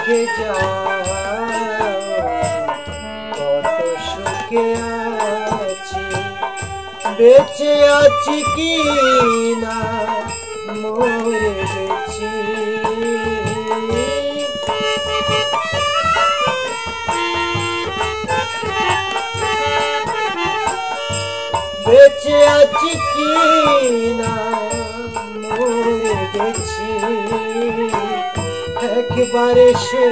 দেখে যাও কত সুখে আছি, বেঁচে আছি কি না মরে গেছি। বেঁচে আছি কি না মরে গেছি, একবার এসে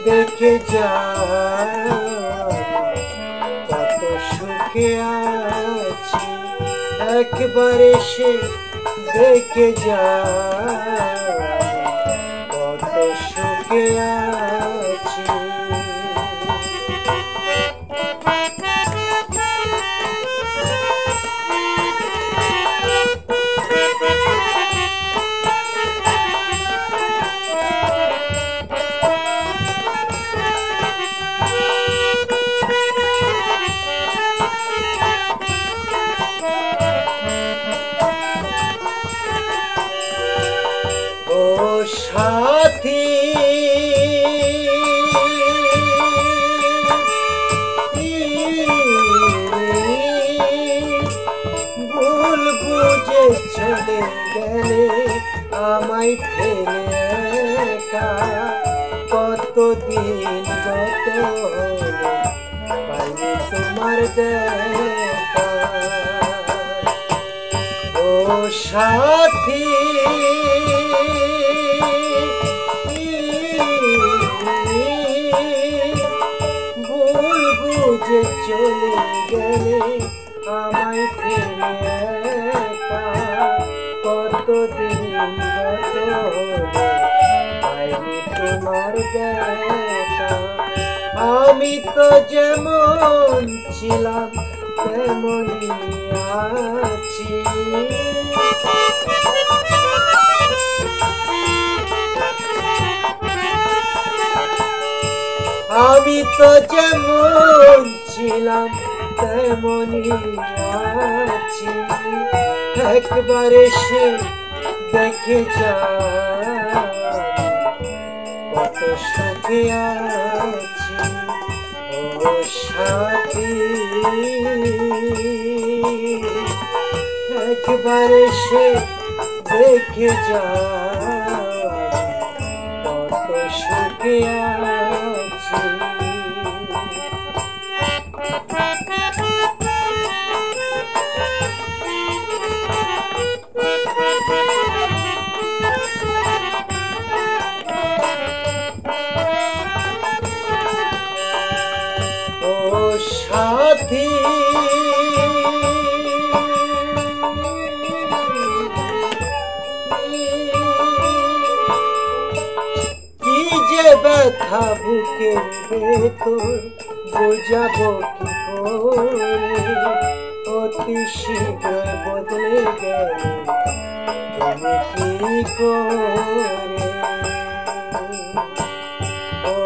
দেখে যাও কত সুখে আছি, একবার এসে দেখে যাও কত সুখে আছি। সাথী ভুল বুঝে চলে গেলে আমায় ফেলে একা, কতদিন কত পাইনি তোমার দেখা। ও সাথী ভুল বুঝে চলে গেলে আমায় ফেলে একা, কতদিন গত পাইনি তোমার দেখা। আমি তো যেমন ছিলাম তেমনই আছি, আমি তো যেমন ছিলাম তেমনই আছি, একবার এসে দেখে যাও কত সুখে আছি। ও সাথী একবার এসে দেখে যাও কত সুখে আছি। ও সাথী কি যে ব্যথা বুকের ভেতর বোঝাবো কি করে, অতি শীঘ্র বদলে গেলে তুমি কি করে।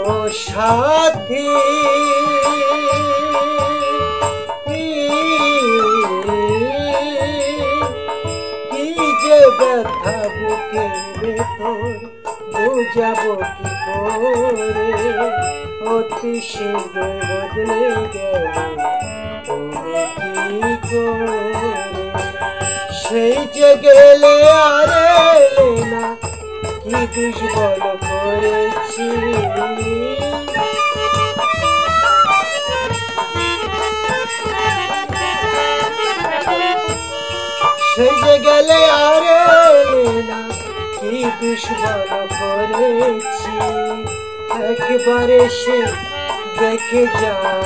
ও সাথী কি যে ব্যথা বুকের ভেতর বুঝাবো কি করে, অতি শীঘ্র বদলে গেলে তুমি কি করে। সেই যে গেলে আর এলে না, কি দুর্বল করেছি, সেই যে গেলে আর এলে না, কি দুর্বল করেছি, একবার এসে দেখে যাও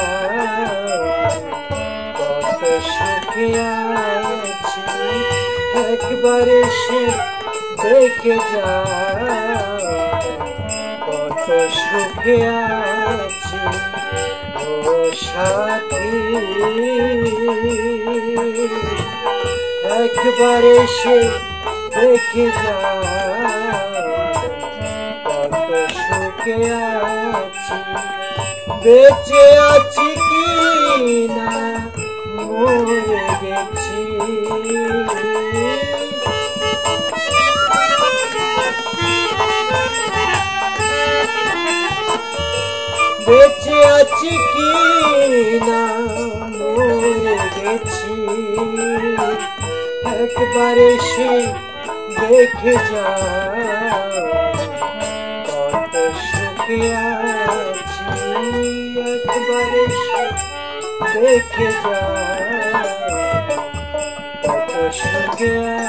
কত সুখে আছি, একবার এসে দেখে যাও কত সুখে আছি। ও সাথী একবার এসে দেখে যাও কত সুখে আছি, বেঁচে আছি কি না মরে গেছি। বেঁচে আছি কি না মরে গেছি একবার এসে দেখে যা কত সুখে আছি একবার এসে দেখে যা কত সুখে